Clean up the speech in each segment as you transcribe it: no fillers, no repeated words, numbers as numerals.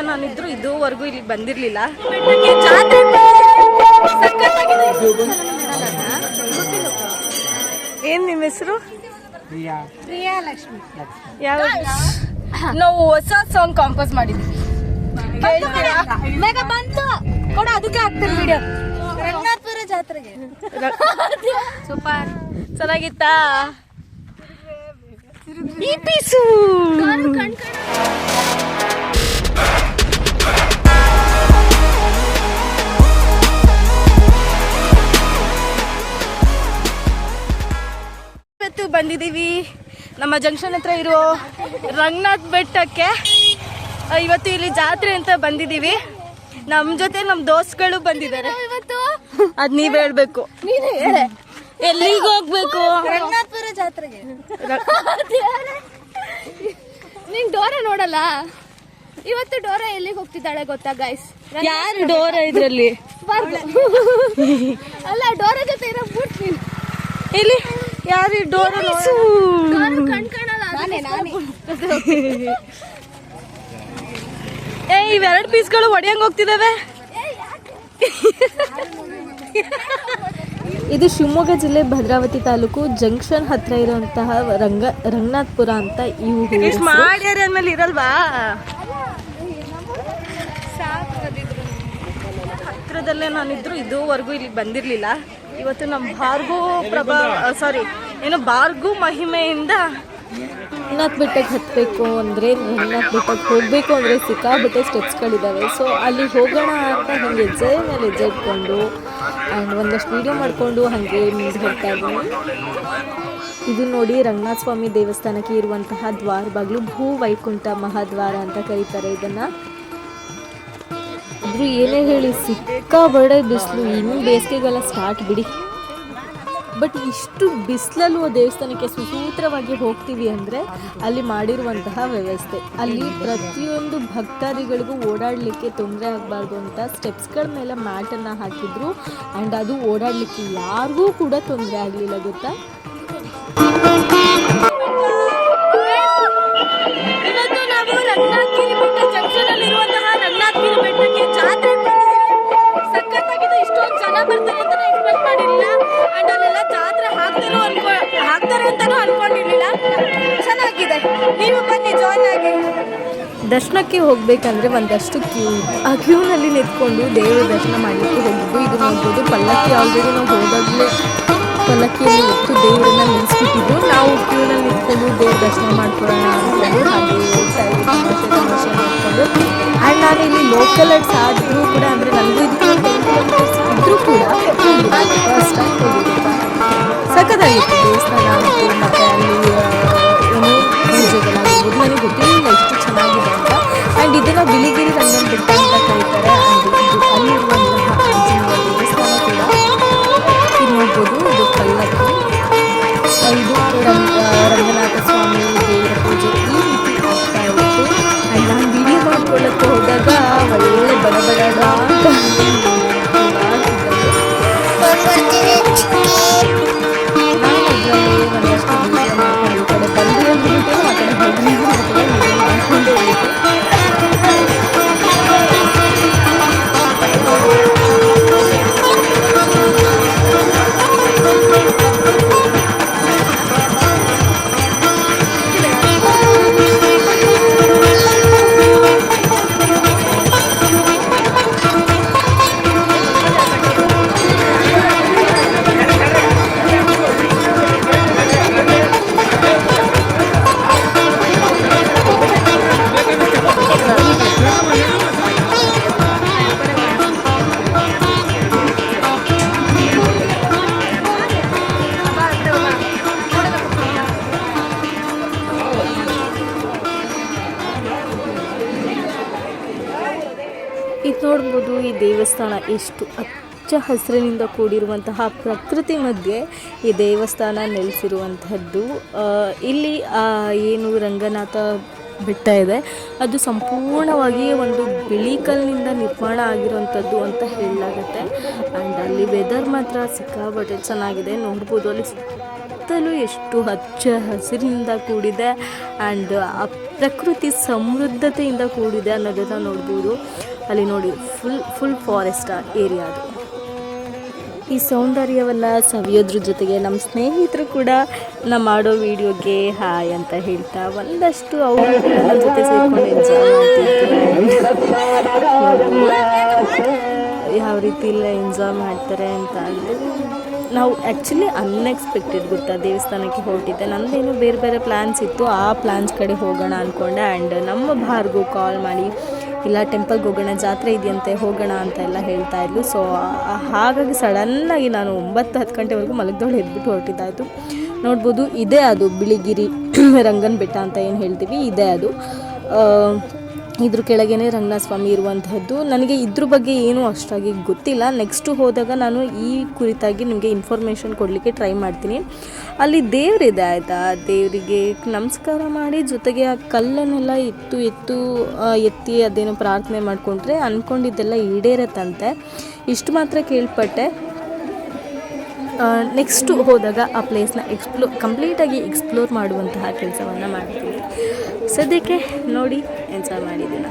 ನಾನಿದ್ರು ಇದುವರೆಗೂ ಇಲ್ಲಿ ಬಂದಿರಲಿಲ್ಲ. ಏನು ನಿಮ್ಮ ಹೆಸರು? ಪ್ರಿಯಾ ಲಕ್ಷ್ಮಿ. ಯಾವ ನಾವು ಹೊಸ ಸಾಂಗ್ ಕಂಪೋಸ್ ಮಾಡಿದ್ವಿ. ಬೇಗ ಬಂತು ಕೂಡ ಅದಕ್ಕೆ ಹಾಕ್ತೀನಿ ವಿಡಿಯೋ. ರಂಗನಾಥಪುರ ಜಾತ್ರೆಗೆ ಸೂಪರ್ ಚೆನ್ನಾಗಿತ್ತಾ? ಈ ಪೀಸು ಇವತ್ತು ಬಂದಿದ್ದೀವಿ ನಮ್ಮ ಜಂಕ್ಷನ್ ಹತ್ರ ಇರೋ ರಂಗನಾಥ್ ಬೆಟ್ಟಕ್ಕೆ. ಇವತ್ತು ಇಲ್ಲಿ ಜಾತ್ರೆ ಅಂತ ಬಂದಿದ್ದೀವಿ. ನಮ್ಮ ಜೊತೆ ನಮ್ಮ ದೋಸ್ತಗಳು ಬಂದಿದ್ದಾರೆ. ಇವತ್ತು ಅದ್ ನೀವ್ ಹೇಳ್ಬೇಕು. ಎಲ್ಲಿಗೆ ಹೋಗ್ಬೇಕು? ರಂಗನಾಥಪುರ ಜಾತ್ರೆಗೆ. ನೀನ್ ಡೋರ ನೋಡಲ್ಲ. ಇವತ್ತು ಡೋರ ಎಲ್ಲಿಗೆ ಹೋಗ್ತಿದ್ದಾಳೆ ಗೊತ್ತಾ ಗೈಸ್? ಯಾರು ಡೋರ ಇದ್ರಲ್ಲಿ? ಅಲ್ಲ ಡೋರ ಜೊತೆ ಇರೋ ಬೂಟ್ ನೀನು. ಇಲ್ಲಿ ಯಾರು ಡೋರ? ಇವೆರಡು ಪೀಸ್ಗಳು ಒಡೆಯಂಗ್ ಹೋಗ್ತಿದಾವೆ. ಇದು ಶಿವಮೊಗ್ಗ ಜಿಲ್ಲೆ ಭದ್ರಾವತಿ ತಾಲೂಕು ಜಂಕ್ಷನ್ ಹತ್ರ ಇರುವಂತಹ ರಂಗನಾಥಪುರ ಅಂತ ಇವು ಮಾಡ್ಯಾರ ಅಂದ್ಮೇಲೆ ಇರಲ್ವಾ? ಹತ್ರದಲ್ಲೇ ನಾನಿದ್ರು ಇದುವರೆಗೂ ಇಲ್ಲಿ ಬಂದಿರಲಿಲ್ಲ. ಇವತ್ತು ನಮ್ಮ ಭಾರ್ಗು ಮಹಿಮೆಯಿಂದ ರಂಗನಾಥ್ ಬೆಟ್ಟಕ್ಕೆ ಹತ್ತಬೇಕು ಅಂದರೆ ರಂಗನಾಥ್ ಬೆಟ್ಟಕ್ಕೆ ಹೋಗಬೇಕು ಅಂದರೆ ಸಿಕ್ಕಾಬಟ್ಟೆ ಸ್ಟೆಪ್ಸ್ಗಳಿದ್ದಾವೆ. ಸೊ ಅಲ್ಲಿ ಹೋಗೋಣ ಅಂತ ಹಿಂಗೆ ಹೆಜ್ಜೆ ಮೇಲೆ ಹೆಜ್ಜೆ ಇಟ್ಕೊಂಡು ಆ್ಯಂಡ್ ಒಂದಷ್ಟು ವೀಡಿಯೋ ಮಾಡಿಕೊಂಡು ಹಾಗೆ ಮ್ಯೂಸ್ ಹೋಗ್ತಾ ಇದ್ದೀನಿ. ಇದು ನೋಡಿ ರಂಗನಾಥ ಸ್ವಾಮಿ ದೇವಸ್ಥಾನಕ್ಕೆ ಇರುವಂತಹ ದ್ವಾರ ಬಾಗಿಲು, ಭೂ ವೈಕುಂಠ ಮಹಾದ್ವಾರ ಅಂತ ಕರೀತಾರೆ ಇದನ್ನು. ಆದರೂ ಏನೇ ಹೇಳಿ ಸಿಕ್ಕಾಬಡೆ ಬಿಸಿಲು. ಇನ್ನೂ ಬೇಸಿಗೆಗೆಲ್ಲ ಸ್ಟಾರ್ಟ್ ಬಿಡಿ. ಬಟ್ ಇಷ್ಟು ಬಿಸಿಲಲ್ಲೂ ದೇವಸ್ಥಾನಕ್ಕೆ ಸುಸೂತ್ರವಾಗಿ ಹೋಗ್ತೀವಿ ಅಂದರೆ ಅಲ್ಲಿ ಮಾಡಿರುವಂತಹ ವ್ಯವಸ್ಥೆ, ಅಲ್ಲಿ ಪ್ರತಿಯೊಂದು ಭಕ್ತಾದಿಗಳಿಗೂ ಓಡಾಡಲಿಕ್ಕೆ ತೊಂದರೆ ಆಗಬಾರ್ದು ಅಂತ ಸ್ಟೆಪ್ಸ್ಗಳ ಮೇಲೆ ಮ್ಯಾಟನ್ನು ಹಾಕಿದ್ರು. ಆ್ಯಂಡ್ ಅದು ಓಡಾಡಲಿಕ್ಕೆ ಯಾರಿಗೂ ಕೂಡ ತೊಂದರೆ ಆಗಲಿಲ್ಲ ಗೊತ್ತಾ. ಇವತ್ತು ನಾವು ರಂಗನಾಥಗಿರಿ ಬೆಟ್ಟ ಜಂಕ್ಷನಲ್ಲಿರುವಂತಹ ರಂಗನಾಥಗಿರಿ ಬೆಟ್ಟಕ್ಕೆ ಜಾತ್ರೆ ಸಖತ್ತಾಗಿದೆ. ಇಷ್ಟೊಂದು ಜನ ಬರ್ತಾರೆ ಅಂತ ಎಕ್ಸ್ಪೆಕ್ಟ್ ಮಾಡಿರಲಿಲ್ಲ. ಆ್ಯಂಡ್ ಅಲ್ಲೆಲ್ಲ ಜಾತ್ರೆ ಹಾಕ್ತಾರೆ ಅಂತಾನೂ ಅನ್ಕೊಂಡಿರ್ಲಿಲ್ಲ. ಚೆನ್ನಾಗಿದೆ, ನೀವು ಬನ್ನಿ ಜಾಯ್ನ್ ಆಗಿ. ದರ್ಶನಕ್ಕೆ ಹೋಗ್ಬೇಕಂದ್ರೆ ಒಂದಷ್ಟು ಕ್ಯೂ ಇದೆ. ಆ ಕ್ಯೂನಲ್ಲಿ ನಿಂತ್ಕೊಂಡು ದೇವರ ದರ್ಶನ ಮಾಡಲಿಕ್ಕೆ ಹೋಗಿದ್ದು. ಇದು ನೋಡ್ಬೋದು ಪಲ್ಲಕ್ಕಿ ಆಲ್ರೆಡಿ ನಾವು ಹೋದಾಗಲೇ ಪಲ್ಲಕ್ಕಿಯಲ್ಲಿ ಹೊತ್ತು ದೇವರನ್ನ ನಿಲ್ಲಿಸ್ಬಿಟ್ಟಿದ್ದು. ನಾವು ಕ್ಯೂನಲ್ಲಿ ನಿಂತ್ಕೊಂಡು ದೇವ್ರ ದರ್ಶನ ಮಾಡ್ಕೊಳ್ಳೋಣ ಅಂದ್ಕೊಂಡು ಹಾಗೆ ಹೋಗ್ತಾ ಇದ್ದೀವಿ ತಮಾಷೆ ಮಾಡಿಕೊಂಡು. ಆ್ಯಂಡ್ ನಾನು ಇಲ್ಲಿ ಲೋಕಲ್ ಅಡ್ಸ್ ಆದರೂ ಕೂಡ ಅಂದರೆ ನನಗೂ ಇದಕ್ಕೆ 10 ಕಿಲೋಮೀಟರ್ಸ್ ಇದ್ದರೂ ಕೂಡ ಫಸ್ಟ್ ಟೈಮ್ ಹೋಗಿರುತ್ತೆ. ಸಖತ್ತಾಗಿತ್ತು ದೇವಸ್ಥಾನ ಮತ್ತು ಮತ್ತು ಅಲ್ಲಿ ಏನು ಪೂಜೆಗಳಾಗಿರ್ಬೋದು ನನಗೆ ಗೊತ್ತಿರಲಿಲ್ಲ ಇಷ್ಟು ಚೆನ್ನಾಗಿದೆ ಅಂತ. ಆ್ಯಂಡ್ ಇದನ್ನು ಬಿಳಿಗಿರಿ ರಂಗನ ಬೆಟ್ಟ ಅಂತ ಕರೀತಾರೆ. ಆ್ಯಂಡ್ ಅಲ್ಲಿರುವಂತಹ ಆಂಜನೇಯ ದೇವಸ್ಥಾನ ಕೂಡ ಇದು ನೋಡ್ಬೋದು. ಇದು ಪಲ್ಲಕ್ಕಿ, ಇದು ರಂಗನಾಥ ಸ್ವಾಮಿ ದೇವರ ಪೂಜೆ ಈ ರೀತಿ ಆಗ್ತಾ ಇತ್ತು. ಆ್ಯಂಡ್ ನಾನು ವಿಡಿಯೋ ಮಾಡ್ಕೊಳ್ಳೋಕ್ಕೆ ಹೋದಾಗ ಒಳ್ಳೆ ಬಡಬಡ ಅಂತ ಇದು ನೋಡ್ಬೋದು. ಈ ದೇವಸ್ಥಾನ ಎಷ್ಟು ಹಚ್ಚ ಹಸಿರಿನಿಂದ ಕೂಡಿರುವಂತಹ ಪ್ರಕೃತಿ ಮಧ್ಯೆ ಈ ದೇವಸ್ಥಾನ ನೆಲೆಸಿರುವಂಥದ್ದು. ಇಲ್ಲಿ ಏನು ರಂಗನಾಥ ಬೆಟ್ಟ ಇದೆ ಅದು ಸಂಪೂರ್ಣವಾಗಿ ಒಂದು ಬಿಳಿ ಕಲ್ಲಿನಿಂದ ನಿರ್ಮಾಣ ಆಗಿರುವಂಥದ್ದು ಅಂತ ಹೇಳಲಾಗುತ್ತೆ. ಆ್ಯಂಡ್ ಅಲ್ಲಿ ವೆದರ್ ಮಾತ್ರ ಸಿಕ್ಕಾಬಟ್ಟೆ ಚೆನ್ನಾಗಿದೆ. ನೋಡ್ಬೋದು ಅಲ್ಲಿ ಸುತ್ತಲೂ ಎಷ್ಟು ಹಚ್ಚ ಹಸಿರಿನಿಂದ ಕೂಡಿದೆ ಆ್ಯಂಡ್ ಆ ಪ್ರಕೃತಿ ಸಮೃದ್ಧತೆಯಿಂದ ಕೂಡಿದೆ ಅನ್ನೋದನ್ನು ನೋಡ್ಬೋದು. ಅಲ್ಲಿ ನೋಡಿ ಫುಲ್ ಫಾರೆಸ್ಟ್ ಏರಿಯಾ ಅದು. ಈ ಸೌಂದರ್ಯವನ್ನು ಸವಿಯೋದ್ರ ಜೊತೆಗೆ ನಮ್ಮ ಸ್ನೇಹಿತರು ಕೂಡ ನಾವು ಮಾಡೋ ವಿಡಿಯೋಗೆ ಹಾಯ್ ಅಂತ ಹೇಳ್ತಾ ಒಂದಷ್ಟು ಅವರು ಕೂಡ ನನ್ನ ಜೊತೆ ಸೇರಿಕೊಂಡು ಎಂಜಾಯ್ ಮಾಡ್ತಿದ್ರು. ಯಾವ ರೀತಿ ಇಲ್ಲ ಎಂಜಾಯ್ ಮಾಡ್ತಾರೆ ಅಂತ ಅಂದರೆ ನಾವು ಆ್ಯಕ್ಚುಲಿ ಅನ್ಎಕ್ಸ್ಪೆಕ್ಟೆಡ್ ಗೊತ್ತಾ ದೇವಸ್ಥಾನಕ್ಕೆ ಹೊರಟಿದ್ದೆ. ನನ್ನದೇನು ಬೇರೆ ಬೇರೆ ಪ್ಲ್ಯಾನ್ಸ್ ಇತ್ತು, ಆ ಪ್ಲ್ಯಾನ್ಸ್ ಕಡೆ ಹೋಗೋಣ ಅಂದ್ಕೊಂಡೆ. ಆ್ಯಂಡ್ ನಮ್ಮ ಭಾರ್ಗೂ ಕಾಲ್ ಮಾಡಿ ಇಲ್ಲ ಟೆಂಪಲ್ಗೆ ಹೋಗೋಣ, ಜಾತ್ರೆ ಇದೆಯಂತೆ ಹೋಗೋಣ ಅಂತ ಎಲ್ಲ ಹೇಳ್ತಾ ಇದ್ಲು. ಸೊ ಹಾಗಾಗಿ ಸಡನ್ನಾಗಿ ನಾನು 9-10 ಗಂಟೆವರೆಗೂ ಮಲಗ್ದವಳು ಎದ್ಬಿಟ್ಟು ಹೊರಟಿದ್ದಾಯಿತು. ನೋಡ್ಬೋದು ಇದೇ ಅದು ಬಿಳಿಗಿರಿ ರಂಗನ ಬೆಟ್ಟ ಅಂತ ಏನು ಹೇಳ್ತೀವಿ, ಇದೇ ಅದು. ಇದ್ರ ಕೆಳಗೇ ರಂಗನಾಥ ಸ್ವಾಮಿ ಇರುವಂಥದ್ದು. ನನಗೆ ಇದ್ರ ಬಗ್ಗೆ ಏನೂ ಅಷ್ಟಾಗಿ ಗೊತ್ತಿಲ್ಲ. ನೆಕ್ಸ್ಟು ಹೋದಾಗ ನಾನು ಈ ಕುರಿತಾಗಿ ನಿಮಗೆ ಇನ್ಫಾರ್ಮೇಷನ್ ಕೊಡಲಿಕ್ಕೆ ಟ್ರೈ ಮಾಡ್ತೀನಿ. ಅಲ್ಲಿ ದೇವರಿದೆ ಆಯಿತಾ, ದೇವರಿಗೆ ನಮಸ್ಕಾರ ಮಾಡಿ ಜೊತೆಗೆ ಆ ಕಲ್ಲನ್ನೆಲ್ಲ ಎತ್ತಿ ಅದೇನೋ ಪ್ರಾರ್ಥನೆ ಮಾಡಿಕೊಂಡ್ರೆ ಅಂದ್ಕೊಂಡಿದ್ದೆಲ್ಲ ಈಡೇರತ್ತಂತೆ. ಇಷ್ಟು ಮಾತ್ರ ಕೇಳ್ಪಟ್ಟೆ. ನೆಕ್ಸ್ಟು ಹೋದಾಗ ಆ ಪ್ಲೇಸ್ನ ಕಂಪ್ಲೀಟಾಗಿ ಎಕ್ಸ್ಪ್ಲೋರ್ ಮಾಡುವಂತಹ ಕೆಲಸವನ್ನು ಮಾಡ್ತೀನಿ. ಸದ್ಯಕ್ಕೆ ನೋಡಿ ಎಂಜಾಯ್ ಮಾಡಿದ್ದೀನಿ.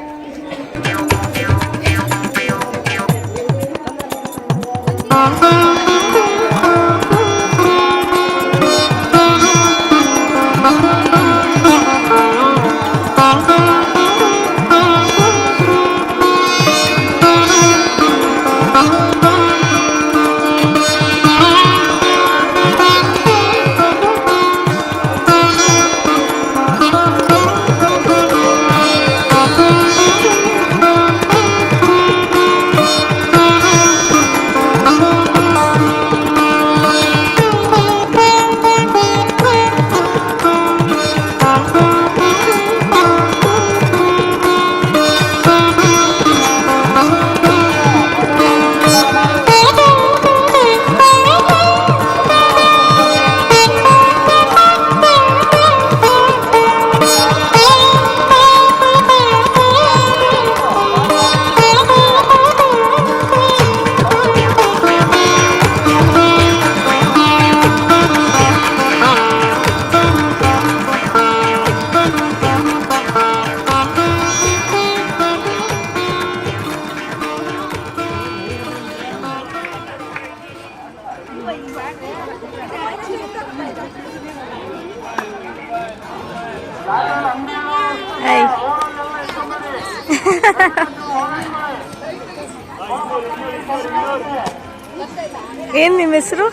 ಏನು ನಿಮ್ಮ ಹೆಸರು?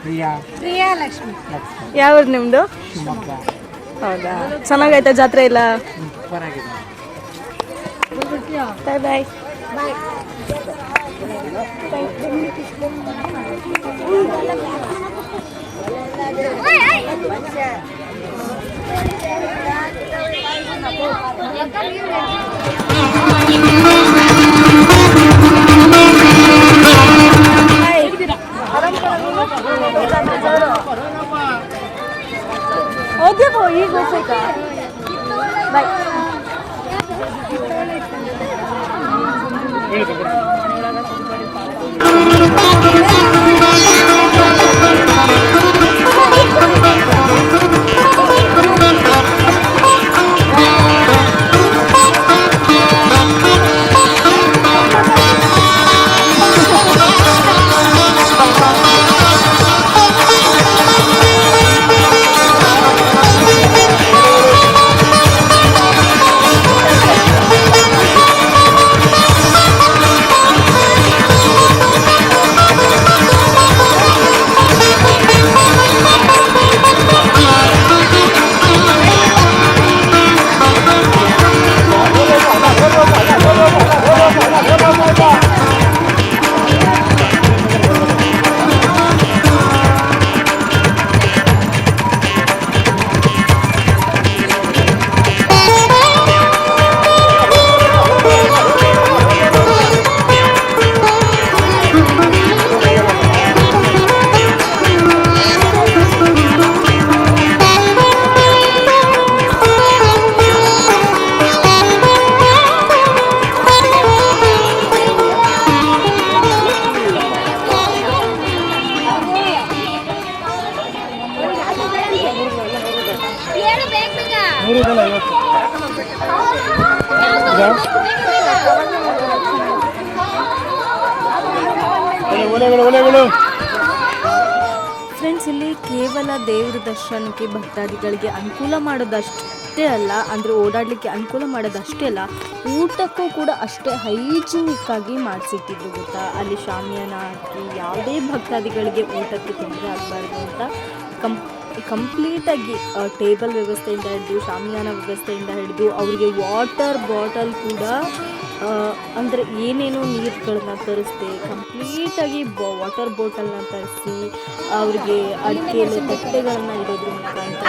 ಪ್ರಿಯಾ ಲಕ್ಷ್ಮಿ. ಯಾವ್ದು ನಿಮ್ಮದು? ಹೌದಾ, ಚೆನ್ನಾಗಾಯ್ತಾ ಜಾತ್ರೆ ಎಲ್ಲ? ಬಾಯ್ ಬಾಯ್. ಹೋಗ್ಬೇಕು ಈಗ ಹೋಗ್ಬೇಕಾ? ಬಾಯ್. ಫ್ರೆಂಡ್ಸ್, ಇಲ್ಲಿ ಕೇವಲ ದೇವರ ದರ್ಶನಕ್ಕೆ ಭಕ್ತಾದಿಗಳಿಗೆ ಅನುಕೂಲ ಮಾಡೋದಷ್ಟೇ ಅಲ್ಲ, ಅಂದರೆ ಓಡಾಡಲಿಕ್ಕೆ ಅನುಕೂಲ ಮಾಡೋದಷ್ಟೇ ಅಲ್ಲ, ಊಟಕ್ಕೂ ಕೂಡ ಅಷ್ಟೇ ಹೈಜಿನಿಕ್ ಆಗಿ ಮಾಡಿಸಿಟ್ಟಿದ್ರು ಗೊತ್ತಾ. ಅಲ್ಲಿ ಶಾಮಿಯಾನ ಹಾಕಿ ಯಾವುದೇ ಭಕ್ತಾದಿಗಳಿಗೆ ಊಟಕ್ಕೆ ತೊಂದರೆ ಆಗಬಾರ್ದು ಅಂತ ಕಂಪ್ಲೀಟಾಗಿ ಟೇಬಲ್ ವ್ಯವಸ್ಥೆಯಿಂದ ಹಿಡಿದು ಶಾಮಿಯಾನ ವ್ಯವಸ್ಥೆಯಿಂದ ಹಿಡಿದು ಅವರಿಗೆ ವಾಟರ್ ಬಾಟಲ್ ಕೂಡ ಅಂದರೆ ಏನೇನೋ ನೀರುಗಳನ್ನ ತರಿಸ್ದೆ ಕಂಪ್ಲೀಟಾಗಿ ವಾಟರ್ ಬಾಟಲ್ನ ತರಿಸಿ ಅವರಿಗೆ ಅಡಿಕೆಯಲ್ಲಿ ತಟ್ಟೆಗಳನ್ನ ಇಡೋದ್ರ ಮುಖಾಂತರ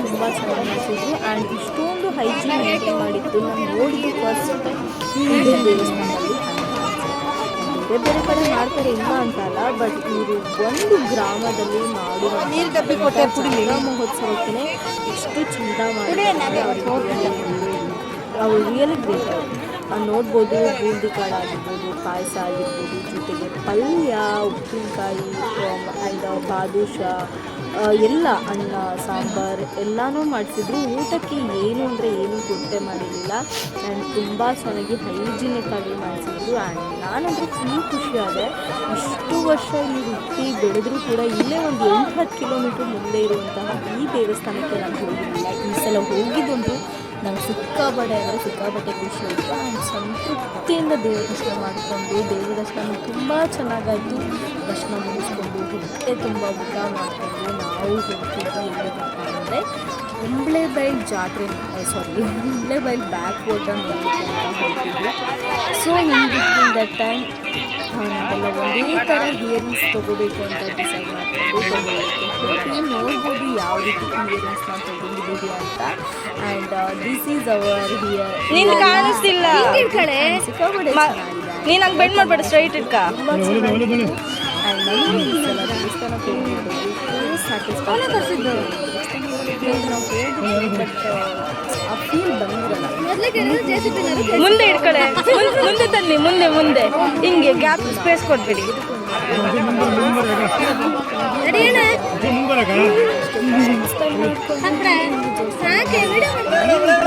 ತುಂಬ ಚೆನ್ನಾಗಿ ಮಾಡಿಸಿದ್ರು. ಆ್ಯಂಡ್ ಇಷ್ಟೊಂದು ಹೈಜೀನ್ ಮೇಂಟೈನ್ ಮಾಡಿದ್ದು ನಾನು ನೋಡಿದ್ದು ಫಸ್ಟ್ ದೇವಸ್ಥಾನದಲ್ಲಿ. ಬೇರೆ ಬೇರೆ ಕಡೆ ಮಾಡ್ತಾರೆ ಇಲ್ಲ ಅಂತಲ್ಲ, ಬಟ್ ಇವರು ಒಂದು ಗ್ರಾಮದಲ್ಲಿ ಮಾಡುವ ಮಹೋತ್ಸವಕ್ಕೆ ಎಷ್ಟು ಚೆಂದ ಮಾಡಿದ್ದಾರೆ. ಅವ್ರು ರಿಯಲಿ ಗ್ರೇಟ್. ನೋಡ್ಬೋದು, ಬೂಂದಿ ಕಾಳು ಆಗಿರ್ಬೋದು, ಪಾಯಸ ಆಗಿರ್ಬೋದು, ಜೊತೆಗೆ ಪಲ್ಯ, ಉಪ್ಪಿನಕಾಯಿ ಆ್ಯಂಡ್ ಬಾದುಷಾ ಎಲ್ಲ ಅನ್ನ ಸಾಂಬಾರು ಎಲ್ಲನೂ ಮಾಡಿಸಿದ್ರು. ಊಟಕ್ಕೆ ಏನು ಅಂದರೆ ಏನೂ ಕೊರತೆ ಮಾಡಿರಲಿಲ್ಲ ಆ್ಯಂಡ್ ತುಂಬ ಚೆನ್ನಾಗಿ ಹೈಜಿನಿಕ್ ಆಗಿ ಮಾಡಿಸಿದ್ರು. ಆ್ಯಂಡ್ ನಾನಂದರೆ ಫುಲ್ ಖುಷಿಯಾದೆ. ಇಷ್ಟು ವರ್ಷ ಇಲ್ಲಿ ಹುಟ್ಟಿ ಬೆಳೆದರೂ ಕೂಡ ಇಲ್ಲೇ ಒಂದು 8-10 ಕಿಲೋಮೀಟ್ರ್ ಮುಂದೆ ಇರುವಂತಹ ಈ ದೇವಸ್ಥಾನಕ್ಕೆ ನಾನು ಹೋಗಿರಲಿಲ್ಲ. ಈ ಸಲ ಹೋಗಿದ್ದಂತೂ ನಂಗೆ ಸಿಕ್ಕಾಪಟ್ಟೆ ಖುಷಿ ಆಯಿತು. ಆ್ಯಂಡ್ ಸಂತೃಪ್ತಿಯಿಂದ ದೇವರ ದರ್ಶನ ಮಾಡಿಕೊಂಡು ದೇವರ ದರ್ಶನ ತುಂಬ ಚೆನ್ನಾಗಾಯಿತು. ದರ್ಶನ ಮುಗಿಸ್ಕೊಂಡು ಹೊಟ್ಟೆ ತುಂಬ ಊಟ ಮಾಡಿಕೊಂಡು ನಾವು ಹೋಗ್ತಿದ್ವಿ ಎಲ್ಲಿಗಪ್ಪ ಅಂದರೆ ಕುಂಬ್ಳೆಬೈಲ್ ಕುಂಬ್ಳೆಬೈಲ್ ಬ್ಯಾಕ್ ವಾಟರ್ ನೋಡಲಿಕ್ಕೆ ಅಂತ ಹೋಗ್ತಿದ್ವಿ. So in between that time ನಾವೆಲ್ಲ ಒಂದೇ ಥರ ಹಿಯರಿಂಗ್ಸ್ ತೊಗೋಬೇಕು ಅಂತ ಡಿಸೈಡ್ ಮಾಡ್ಕೊಂಡು ನೋಡ್ಬೋದು ಯಾವ ರೀತಿ ಹಿಯರಿಂಗ್ಸ್ನ ತೊಗೊಂಡಿದ್ದೀವಿ ಅಂತ. And this is our here. ನೀನು ಕಾಣಿಸ್ತಿಲ್ಲ, ಸಿಕ್ಕಾಪಟ್ಟೆ ನೀನು ಹಂಗೆ ಬೆಂಡ್ ಮಾಡಬೇಡ, ಸ್ಟ್ರೈಟ್ ಇಟ್ಕ. ಆ್ಯಂಡ್ ನನಗೆ ಈ ಸಲ ದೇವಸ್ಥಾನಕ್ಕೆ ಹೋಗಿದ್ದು ಸ್ಯಾಟಿಸ್ಫ್ಯಾಕ್ಷನ್ ನಾವು ಹೋಗಿದ್ವಿ, ಬಟ್ ಆ ಫೀಲ್ ಬಂದಿರಲ್ಲ. ಮುಂದೆ ಇಟ್ಕಳೆ, ಮುಂದೆ ತನ್ನಿ, ಮುಂದೆ ಹಿಂಗೆ ಗ್ಯಾಪ್ ಸ್ಪೇಸ್ ಕೊಟ್ಬಿಡಿ.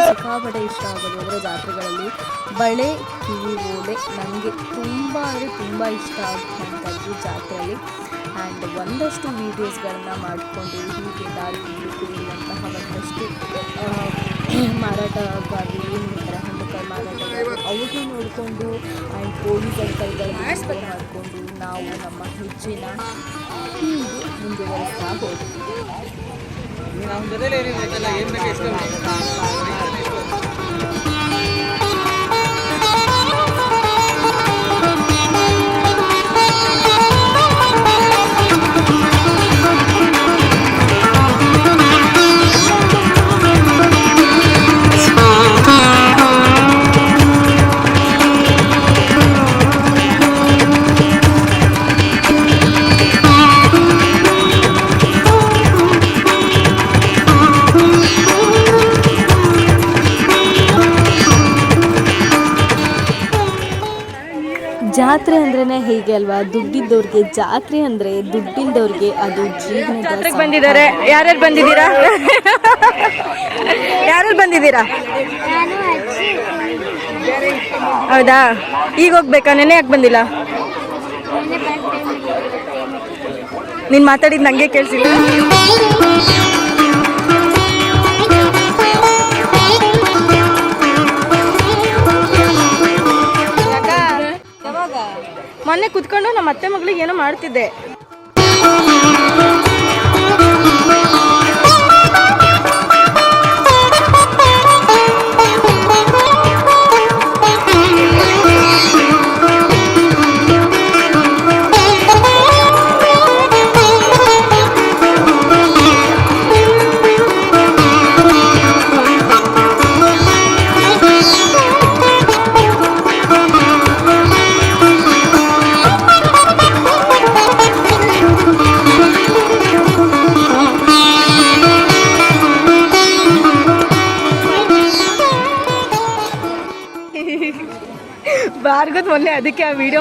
ಸಿಕ್ಕಾಪಟ್ಟೆ ಇಷ್ಟ ಆಗೋದು ಅಂದರೆ ಜಾತ್ರೆಗಳಲ್ಲಿ ಬಳೆ, ಕಿವಿ ಓಲೆ ನನಗೆ ತುಂಬ ಅಂದರೆ ತುಂಬ ಇಷ್ಟ ಆಗುವಂಥದ್ದು ಜಾತ್ರೆಯಲ್ಲಿ. ಆ್ಯಂಡ್ ಒಂದಷ್ಟು ವೀಡಿಯೋಸ್ಗಳನ್ನ ಮಾಡಿಕೊಂಡು ಹೀಗೆ ದಾರಿ ಇರುವಂತಹ ಒಂದಷ್ಟು ಮಾರಾಟಗಾರರು ಏನು ಹೇಳ್ತಾರೆ ಹಣ್ಣುಕಾಯಿ ಮಾರಾಟಗಾರರು ಅವ್ರನ್ನ ನೋಡಿಕೊಂಡು ಆ್ಯಂಡ್ ಪೊಲೀಸ್ ಅಂಕಲ್ಗಳನ್ನ ಮಾಡಿಕೊಂಡು ನಾವು ನಮ್ಮ ಹೆಜ್ಜೆನ ಹೀಗೆ ಮುಂದುವರಿಸ್ತಾ ಹೋದ್ವಿ. ಜಾತ್ರೆ ಅಂದ್ರೇ ಹೀಗೆ ಅಲ್ವಾ, ದುಡ್ಡಿದ್ದವ್ರಿಗೆ ಜಾತ್ರೆ ಅಂದರೆ, ದುಡ್ಡಿಲ್ದವ್ರಿಗೆ ಅದು ಜೀವನ. ಜಾತ್ರೆಗೆ ಬಂದಿದ್ದಾರೆ. ಯಾರ್ಯಾರು ಬಂದಿದ್ದೀರಾ? ಯಾರ್ಯಾರು ಬಂದಿದ್ದೀರಾ? ಹೌದಾ, ಈಗ ಹೋಗ್ಬೇಕಾ? ನೆನೆ ಯಾಕೆ ಬಂದಿಲ್ಲ? ನೀನು ಮಾತಾಡಿದ್ದು ನನಗೆ ಕೇಳಿಸಿಲ್ಲ. ಮೊನ್ನೆ ಕುತ್ಕೊಂಡು ನಮ್ಮ ಅತ್ತೆ ಮಗಳಿಗೆ ಏನೋ ಮಾಡ್ತಿದ್ದೆ. ಭಾರ್ಗವ್ ಮೊನ್ನೆ ಅದಕ್ಕೆ ಆ ವಿಡಿಯೋ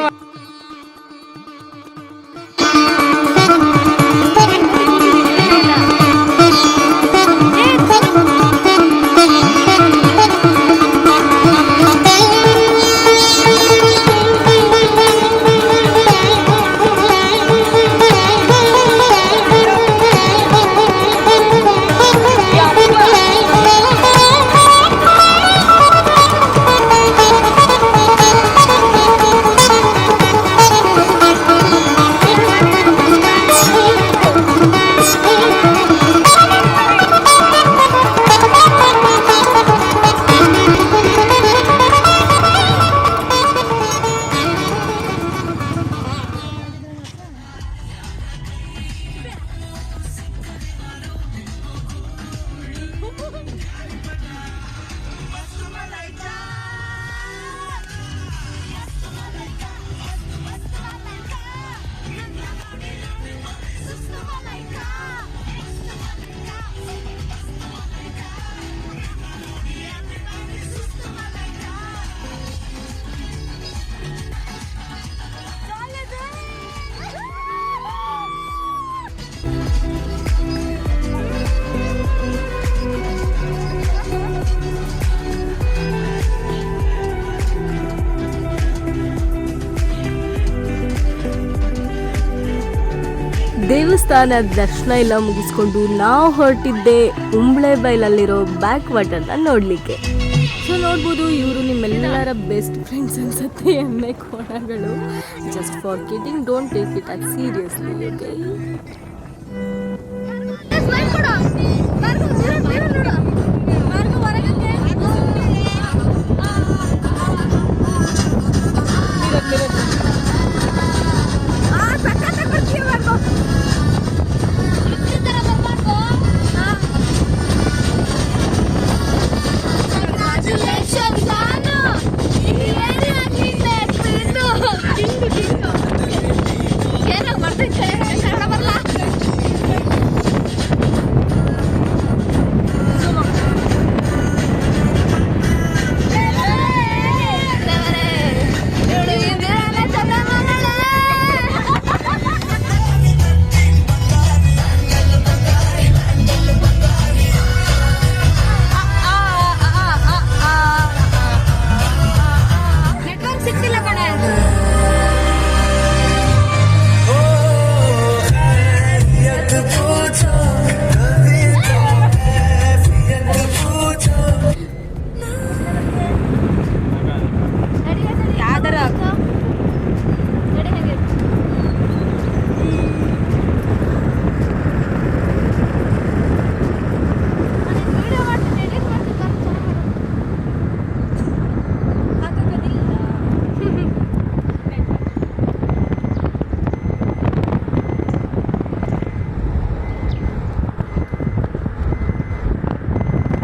ದೇವಸ್ಥಾನದ ದರ್ಶನ ಎಲ್ಲ ಮುಗಿಸ್ಕೊಂಡು ನಾವು ಹೊರಟಿದ್ದೆ ಉಂಬ್ಳೆಬೈಲಲ್ಲಿರೋ ಬ್ಯಾಕ್ ವಾಟರ್ನ ನೋಡಲಿಕ್ಕೆ. ಸೊ ನೋಡ್ಬೋದು ಇವರು ನಿಮ್ಮೆಲ್ಲರ ಬೆಸ್ಟ್ ಫ್ರೆಂಡ್ಸ್ ಅನ್ಸುತ್ತೆ ಎಮ್ಮೆ ಕೋಣಗಳು. Just for kidding, don't take it at seriously. Okay,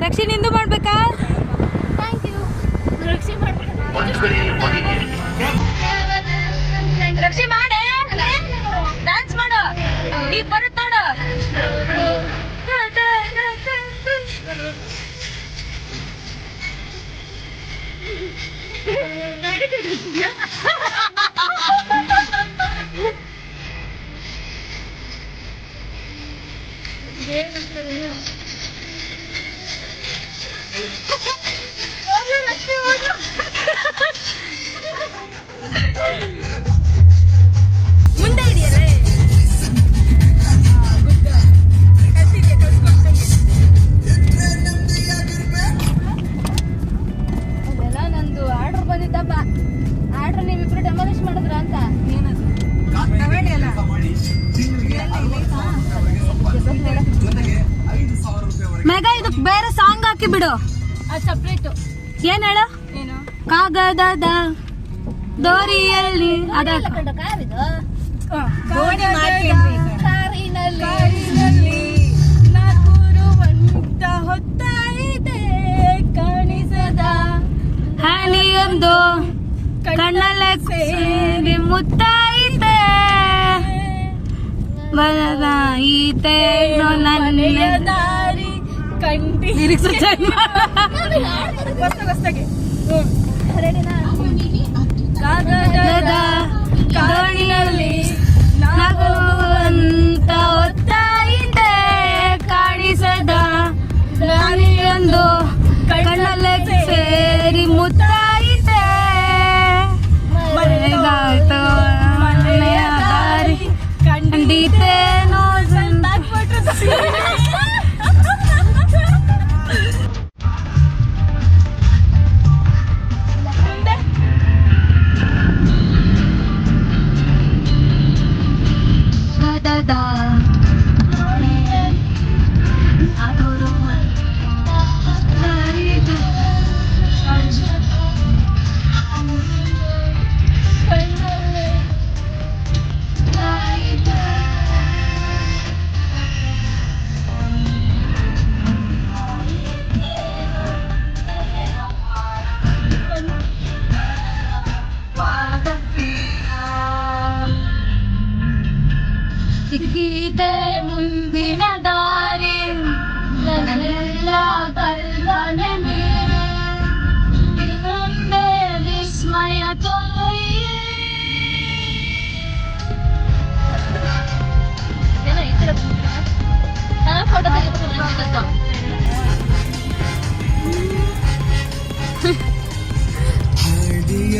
Rakshi ನಿಂದು ಮಾಡ್ಬೇಕಾ? ರಕ್ಷಿ ಮಾಡೆ, ಡ್ಯಾನ್ಸ್ ಮಾಡು, ಈಗ ಬರುತ್ತೆ ನೋಡು. ಮುಂದೆ ಇದೆಯಲ್ಲ ಅದೆಲ್ಲ ನಂದು ಆರ್ಡರ್ ಬಂದಿದ್ದಪ್ಪ. ಆರ್ಡರ್ ನೀವಿಬ್ರು ಡೆಮಾಲಿಷ್ ಮಾಡಿದ್ರ ಅಂತ. ಮೆಗಾ ಇದಕ್ ಬೇರೆ ಸಾಂಗ್ ಹಾಕಿ ಬಿಡು. ಅದು ಸಪ್ರೇಟು. ಏನ್ ಹೇಳು? ಏನು ಕಾಗದದ ದೋರಿಯಲ್ಲಿ ಅದ ಕಂಡ ಕಾರಿದು ಕಾರಿನಲ್ಲಿ ನಗುರುವಂತ ಹೊತ್ತಾಯಿದೆ ಕಾಣಿಸದ ಹನಿಯೊಂದು ಕಣ್ಣಲ್ಲೇ ಸೇರಿ ಮುತ್ತಾಯಿತೆ ಬದಲಾಯಿತೆ ನನ್ನ ದಾರಿ ಕಂಡಿ ಕಾಗದದ ದೋಣಿಯಲ್ಲಿ ನಗುವಂತ ಒತ್ತಾಯಿತೆ ಕಾಣಿಸದ ನಾನಿಯೊಂದು ಕಣ್ಣಲ್ಲೇ ಸೇರಿ ಮುತ್ತಾಯಿತೆ ಮನೆಗಾಯ್ತು ಮನೆಯ ದಾರಿ ಕಂಡಿತೇನೋ ಸಿಕ್ಕಿದೆ ಮುಂದಿನ ದಾರಿ ನನ್ನೆಲ್ಲ ಕಲ್ಪನೆ ಮೇಲೆ ಇನ್ನೊಂದೇ ವಿಸ್ಮಯ ತೋರಿ ಫೋಟೋ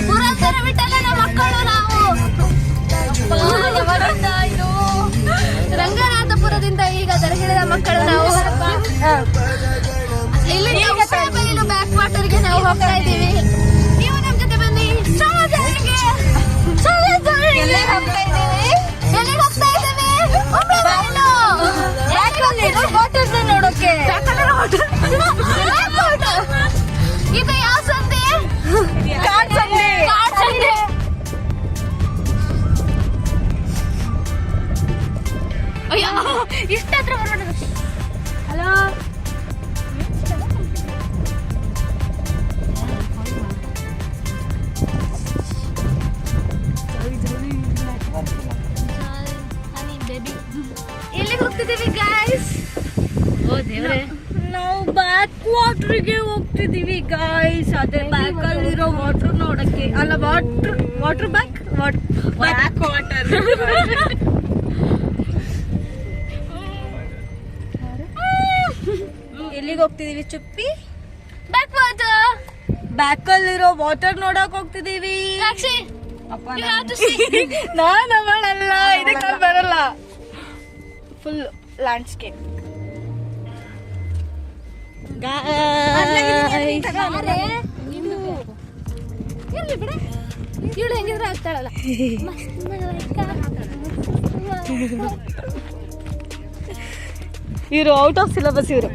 ಪುರಂದರ ವಿಠಲನ ಮಕ್ಕಳು ನಾವು. ಇಲ್ಲಿ ಬ್ಯಾಕ್ ವಾಟರ್ಗೆ ನಾವು ಹೋಗ್ತಾ ಇದ್ದೀವಿ. ನೀವು ನಮ್ ಜೊತೆ ಬನ್ನಿ. ಎಲ್ಲಿಗೆ ಹೋಗ್ತಾ ಇದ್ದೀವಿ? ವಾಟರ್ ನೋಡೋಕೆ. ಇದು ಯಾವ ಸಂತೆ? ಕಾಡ್ ಸಂತೆ. ಅಯ್ಯೋ ಇಷ್ಟ ಹತ್ರ ಬರೋಣ. ಹಲೋ ಎಲ್ಲಿಗೆ ಹೋಗ್ತಿದ್ದೀವಿ ಗಾಯ್ಸ್? ಓ ದೇವ್ರೆ, ನಾವು ಬ್ಯಾಕ್ ವಾಟರ್ಗೆ ಹೋಗ್ತಿದ್ದೀವಿ ಗಾಯ್ಸ್. ಅದೇ ಬ್ಯಾಕ್ ಅಲ್ಲಿರೋ ವಾಟರ್ ನೋಡಕ್ಕೆ. ಅಲ್ಲ ವಾಟರ್ ಬ್ಯಾಕ್ ವಾಟರ್. ಎಲ್ಲಿಗೆ ಹೋಗ್ತಿದೀವಿ ಚುಪ್ಪಿ? Back water. ಬ್ಯಾಕ್ ಅಲ್ಲಿರೋ ವಾಟರ್ ನೋಡಕ್ ಹೋಗ್ತಿದೀವಿ. ನಾನು ಅವಳಲ್ಲ, ಇದಕ್ಕೆ ಬರಲ್ಲ. Full landscape. ಇವಳು ಹೆಂಗಿದ್ರೆ ಆಗ್ತಾಳಲ್ಲ. ಇವರು ಔಟ್ ಆಫ್ ಸಿಲೆಬಸ್. ಇವರು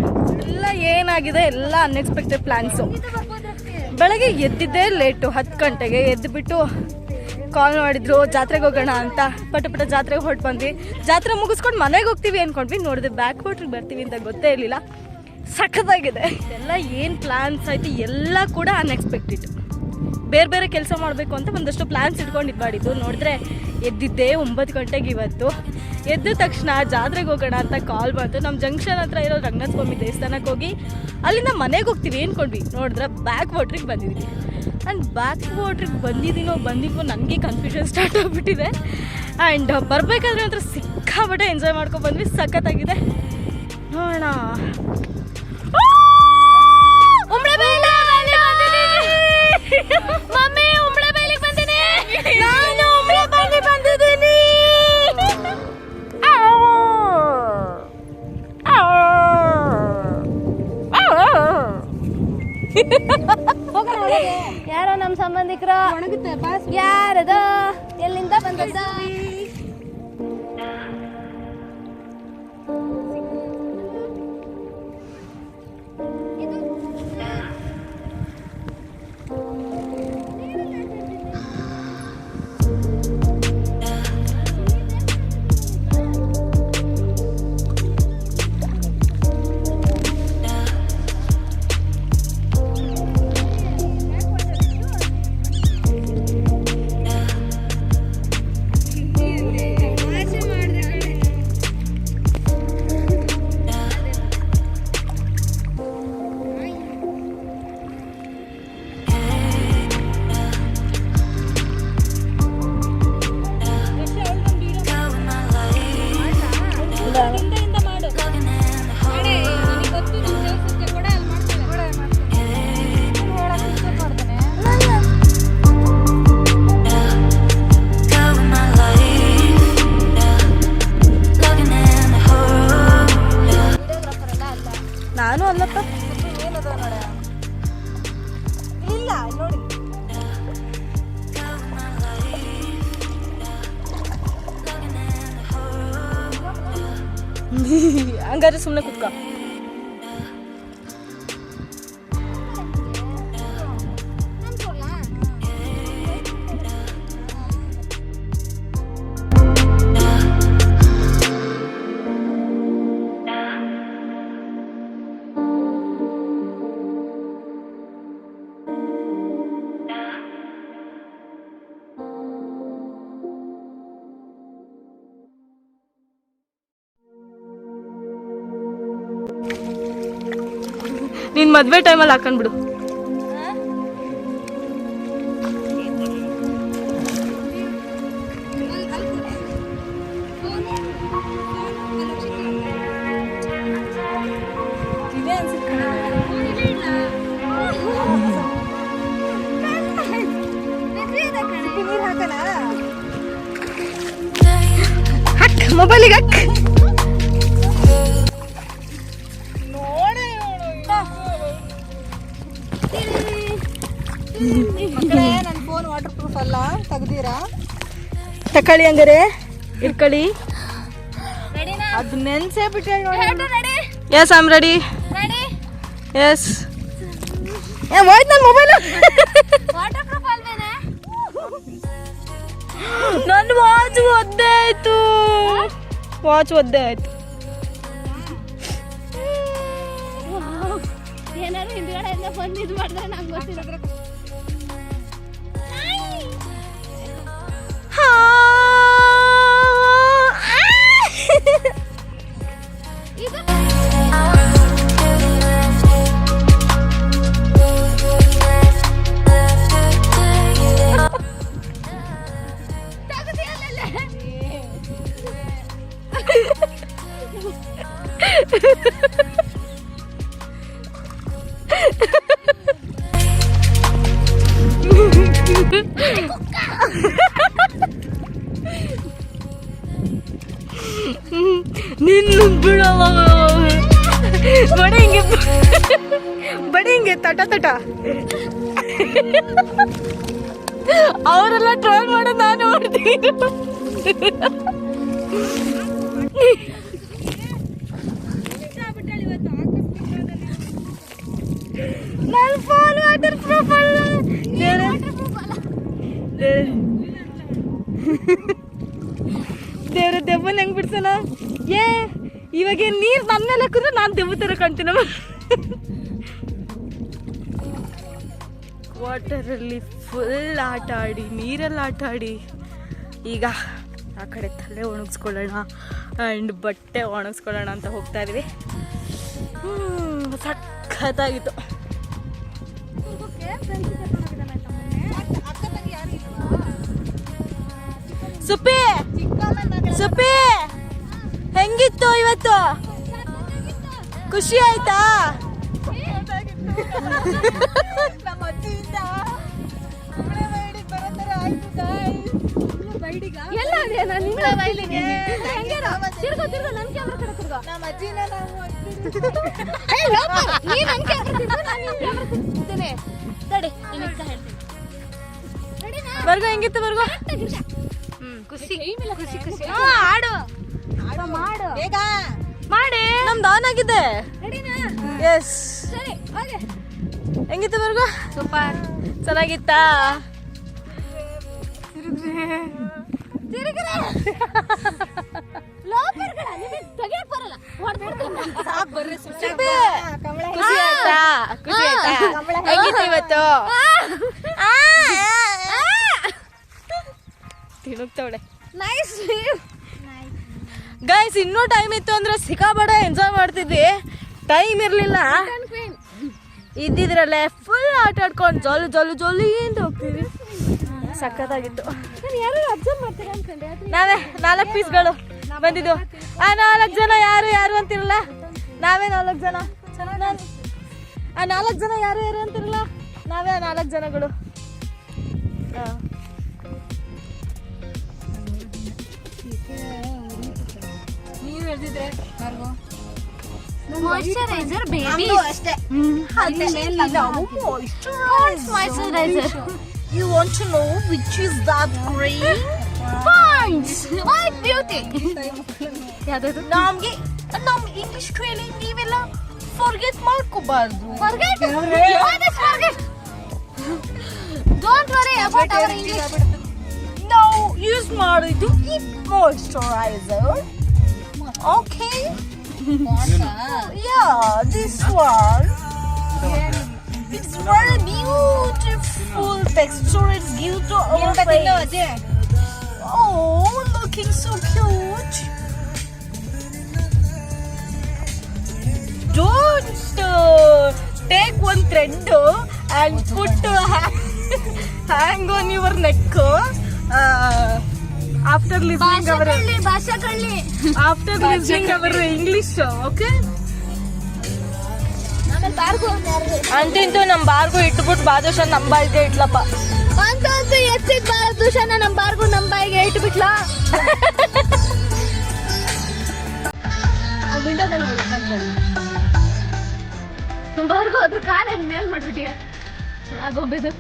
ಎಲ್ಲ ಏನಾಗಿದೆ ಎಲ್ಲ ಅನ್ಎಕ್ಸ್ಪೆಕ್ಟೆಡ್ ಪ್ಲಾನ್ಸು. ಬೆಳಗ್ಗೆ ಎದ್ದಿದ್ದೇ ಲೇಟು, 10 ಗಂಟೆಗೆ ಎದ್ದುಬಿಟ್ಟು ಕಾಲ್ ಮಾಡಿದ್ರು ಜಾತ್ರೆಗೆ ಹೋಗೋಣ ಅಂತ. ಪಟ ಜಾತ್ರೆಗೆ ಹೊರಟು ಬಂದ್ವಿ. ಜಾತ್ರೆ ಮುಗಿಸ್ಕೊಂಡು ಮನೆಗೆ ಹೋಗ್ತೀವಿ ಅಂದ್ಕೊಂಡ್ವಿ. ನೋಡಿದೆ ಬ್ಯಾಕ್ ವಾಟ್ರಿಗೆ ಬರ್ತೀವಿ ಅಂತ ಗೊತ್ತೇ ಇರಲಿಲ್ಲ. ಸಖತ್ತಾಗಿದೆ ಎಲ್ಲ. ಏನು ಪ್ಲಾನ್ಸ್ ಆಯ್ತು ಎಲ್ಲ ಕೂಡ ಅನ್ಎಕ್ಸ್ಪೆಕ್ಟೆಡ್. ಬೇರೆ ಕೆಲಸ ಮಾಡಬೇಕು ಅಂತ ಒಂದಷ್ಟು ಪ್ಲಾನ್ಸ್ ಇಟ್ಕೊಂಡು ಇದು ಮಾಡಿದ್ದು. ನೋಡಿದ್ರೆ ಎದ್ದಿದ್ದೆ 9 ಗಂಟೆಗೆ. ಇವತ್ತು ಎದ್ದ ತಕ್ಷಣ ಜಾತ್ರೆಗೆ ಹೋಗೋಣ ಅಂತ ಕಾಲ್ ಬಂತು. ನಮ್ಮ ಜಂಕ್ಷನ್ ಹತ್ರ ಇರೋ ರಂಗನಾಥ ಸ್ವಾಮಿ ದೇವಸ್ಥಾನಕ್ಕೆ ಹೋಗಿ ಅಲ್ಲಿಂದ ಮನೆಗೆ ಹೋಗ್ತೀವಿ ಅಂದ್ಕೊಂಡ್ವಿ. ನೋಡಿದ್ರೆ ಬ್ಯಾಕ್ ವಾಟ್ರಿಗೆ ಬಂದಿದ್ವಿ. ಆ್ಯಂಡ್ ಬ್ಯಾಕ್ ವಾಟ್ರಿಗೆ ಬಂದಿದ್ವೋ ನನಗೆ ಕನ್ಫ್ಯೂಷನ್ ಸ್ಟಾರ್ಟ್ ಆಗಿಬಿಟ್ಟಿದೆ. ಆ್ಯಂಡ್ ಬರಬೇಕಾದ್ರೆ ಮಾತ್ರ ಸಿಕ್ಕಾಪಟ್ಟೆ ಎಂಜಾಯ್ ಮಾಡ್ಕೊಂಡು ಬಂದ್ವಿ. ಸಖತ್ತಾಗಿದೆ. ನೋಡೋಣ. ಮಮ್ಮಿ ಉಂಬಳೆ ಬೈಲಿಗೆ ಬಂದಿನಿ. ನಾನು ಉಂಬಳೆ ಬೈಲಿ ಬಂದಿದ್ದೀನಿ. ಯಾರೋ ನಮ್ಮ ಸಂಬಂಧಿಕರ. ಯಾರದ? ಎಲ್ಲಿಂದ ಬಂದದ್ದ? ನಾನು ಅಲ್ಲಪ್ಪ. ಇಲ್ಲ ನೋಡಿ. ಹಂಗಾದ್ರೆ ಸುಮ್ಮನೆ ಕುತ್ಕ. ನೀನ್ ಮದ್ವೆ ಟೈಮಲ್ಲಿ ಹಾಕೊಂಡ್ಬಿಡು. ಮೊಬೈಲಿಗೆ ನನ್ನ ಫೋನ್ ವಾಟರ್ ಪ್ರೂಫ್ ಅಲ್ಲ, ತೆಗ್ದೀರಾ? ತಕೊಳ್ಳಿ ಹಂಗಾರೆ, ಇಟ್ಕೊಳ್ಳಿ. ಅದು ನೆನ್ಸೇ ಬಿಟ್ಟೆ ನೋಡಿ. Yes I am ready. Yes ಹೋಯ್ತು ನನ್ನ ಮೊಬೈಲ್. ನನ್ನ ವಾಚ್ ಒದ್ದೆ ಆಯ್ತು. ವಾಚ್ ಒದ್ದೆ ಆಯ್ತು. ಏನಾದ್ರು ಹಿಂದ್ಗಡೆಯಿಂದ ಬಂದು ಇದು ಮಾಡಿದ್ರೆ ನಂಗೆ ಗೊತ್ತಿಲ್ಲ. ನಿನ್ನ ಬಿಡಲ್ಲ ಬಡಿ ಹಿಂಗೆ ತಟ ತಟ. ಅವರೆಲ್ಲ ಟ್ರೈ ಮಾಡೋದು ನಾನು ನೋಡ್ತೀನಿ. ನನ್ನ ಫೋನ್ ವಾಟರ್ ಪ್ರೂಫ್ ಅಲ್ಲ. ದೇವ್ರ ದೆವ್ವನ ಹೆಂಗ್ ಬಿಡ್ಸಣ? ಇವಾಗ ನೀರ್ ನನ್ನ ಮೇಲೆ ಹಾಕಿದ್ರೆ ನಾನು ದೆವ್ವ ತರ ಕಾಣ್ತೀನ. ವಾಟರಲ್ಲಿ ಫುಲ್ ಆಟ ಆಡಿ, ನೀರಲ್ಲಿ ಆಟ ಆಡಿ, ಈಗ ಆ ಕಡೆ ತಲೆ ಒಣಗಿಸ್ಕೊಳ್ಳೋಣ ಆ್ಯಂಡ್ ಬಟ್ಟೆ ಒಣಗಿಸ್ಕೊಳ್ಳೋಣ ಅಂತ ಹೋಗ್ತಾ ಇದೀವಿ. ಸಖತ್ತಾಗಿತ್ತು. ಸುಪ್ಪಿ ಸುಪ್ಪಿ ಹೆಂಗಿತ್ತು ಇವತ್ತು? ಖುಷಿ ಆಯ್ತಾ? ನಮ್ಮ ಅಜ್ಜಿಯಿಂದ ಕುಂಬಳೆ ಬೈಡಿ ಬರೋ ಥರ ಆಯ್ತು guys. ಬೈಡಿಗ ಎಲ್ಲ ಇದೆ ನಾನು ನಿನ್ನ ಬೈಲಿಗೆ ತಿರ್ಗೋ ನನ್ನ ಕ್ಯಾಮೆರಾ ಕಡೆ ತಿರ್ಗೋ. ನಮ್ಮ ಅಜ್ಜಿನ ನಾವು ಏ ಲೋಪ ನೀ ನನ್ನ ಕ್ಯಾಮೆರಾ ತಿರ್ಗೋ, ನಾನು ನಿನ್ನ ಕ್ಯಾಮೆರಾ ತಿರ್ಗ್ತೀನಿ. ತಡಿ ನಿನ್ನ ಹೇಳ್ತೀನಿ. ರೆಡಿನಾ? ಬರ್ಗೋ ಹೆಂಗಿತ್ತು ಬರ್ಗೋ? ಖುಷಿ ಖುಷಿ ಖುಷಿ. ಆಡು ಮಾಡು ಬೇಗ ಮಾಡಿ. ನಮ್ದು ಆನ್ ಆಗಿದೆ. ರೆಡಿನಾ? ಎಸ್. ಸರಿ ಹೋಗಿ. ಹೆಂಗಿತ್ತು ಬರ್ಗೋ? ಸೂಪರ್. ಚೆನ್ನಾಗಿತ್ತಾ? ತಿರುಗ್ರೆ ಲೋಪರ್ಗಳ ನಿಮಗೆ ತೆಗಿಯಕ್ ಬರಲ್ಲ. ಹೊಡೆದ್ಬಿಡ್ತೀನಿ. ಸಾಕು ಬರ್ರಿ ಕಮಲ. ಖುಷಿ ಆಯ್ತಾ? ಖುಷಿ ಆಯ್ತಾ? ಹೆಂಗಿತ್ತು ಇವತ್ತು? ತಿರುಗ್ತವಳೆ. ನೈಸ್. ಗೈಸ್ ಇನ್ನೂ ಟೈಮ್ ಇತ್ತು ಅಂದ್ರೆ ಸಿಕ್ಕಾಬಡ ಎಂಜಾಯ್ ಮಾಡ್ತಿದ್ವಿ. ಟೈಮ್ ಇರಲಿಲ್ಲ. ಇದ್ದಿದ್ರಲ್ಲೇ ಫುಲ್ ಆಟ ಆಡ್ಕೊಂಡು ಜೊಲು ಜೊಲು ಜೊಲಿ ಅಂತ ಹೋಗ್ತೀವಿ. ಸಖತ್ತಾಗಿತ್ತು. ಯಾರು ಅಬ್ಸರ್ವ್ ಮಾಡ್ತೀರಾ ಅನ್ಕೊಂಡೆ. ನಾವೇ 4 ಪೀಸ್ಗಳು ಬಂದಿದ್ದು. ಆ 4 ಜನ ಯಾರು ಯಾರು ಅಂತಿರಲ್ಲ, ನಾವೇ 4 ಜನ. ಆ 4 ಜನ ಯಾರು ಯಾರು ಅಂತಿರಲ್ಲ, ನಾವೇ ಆ 4 ಜನಗಳು. ನೀವು ಹೇಳ್ತಿದ್ರೆ ಯಾರಿಗೂ ಮಾಯಿಶ್ಚರೈಸರ್ ಬೇಬಿ ಅಷ್ಟೇ. Moisturiser. You want to know which is that green? Points. White beauty. ಯಾವ್ದು? ನಮ್ಗೆ ನಮ್ಮ ಇಂಗ್ಲಿಷ್ ಕೇಳಿ ನೀವೆಲ್ಲ ಫಾರ್ಗೆಟ್ ಮಾಡ್ಕೋಬಾರ್ದು. Forget. What is forget? Don't worry about our English. ನಾವು ಯೂಸ್ ಮಾಡಿದ್ದು ಈ moisturiser. Okay? Yeah, this one. It's very beautiful texture it gives to our face. ಅಜ್ಜಿ Oh, looking so cute. Don't take one thread and put hang on your neck. After listening our English, okay? ಅಂತಿಂತೂ ನಮ್ಮ ಬಾರ್ಗು ಇಟ್ಬಿಟ್ಟು ಬಾದುಷ ನಮ್ಮ ಬಾಯಿಗೆ ಇಟ್ಲಪ್ಪ. ಅಂತೂ ಎತ್ತಿದ ಬಾದುಷನ ನಮ್ಮ ಬಾರ್ಗು ನಮ್ಮ ಬಾಯಿಗೆ ಇಟ್ಬಿಟ್ಲಾ. ಬಾರ್ಗು ಅದ್ರ ಕಾಲ ಮೇಲ್ ಮಾಡ್ಬಿಟ್ಟಿಯ ಆಗೋಬಿದ್ದು.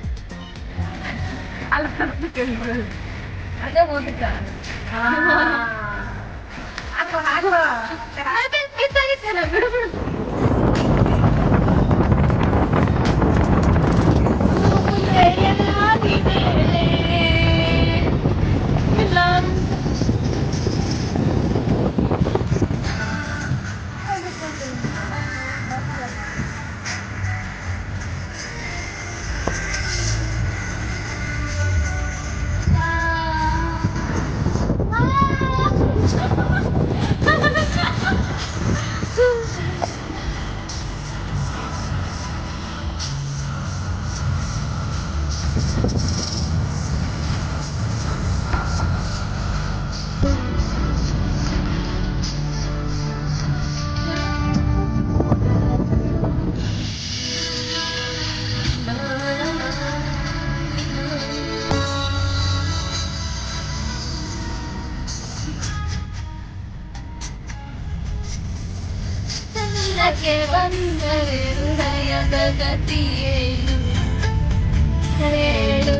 ಅದೇ ಓದಿದ್ದ ಬಿಡು ಬಿಡು ಬಂದರೆ ಹೃದಯದ ಗತಿಯೇನು ಹೇಳು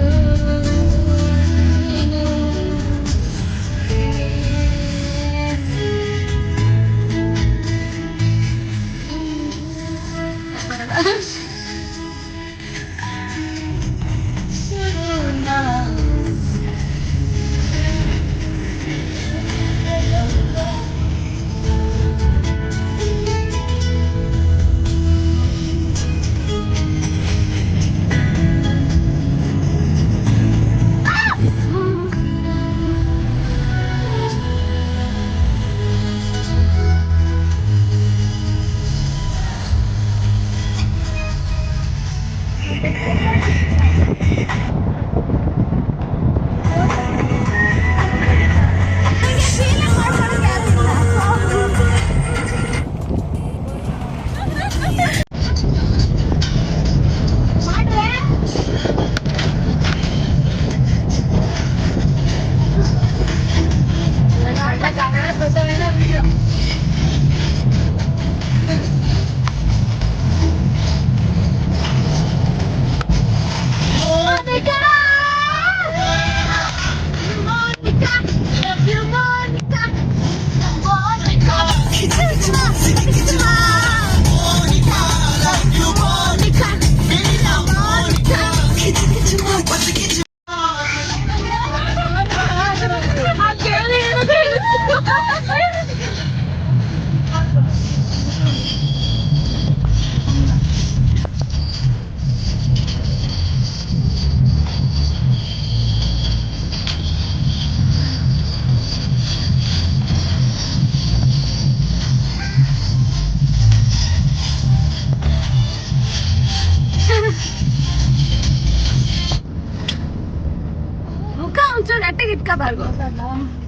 ಮುಖ ಒಂಚೂರು ನೆಟ್ಟಗೆ ಇಟ್ಕೋಬಾರ್ದು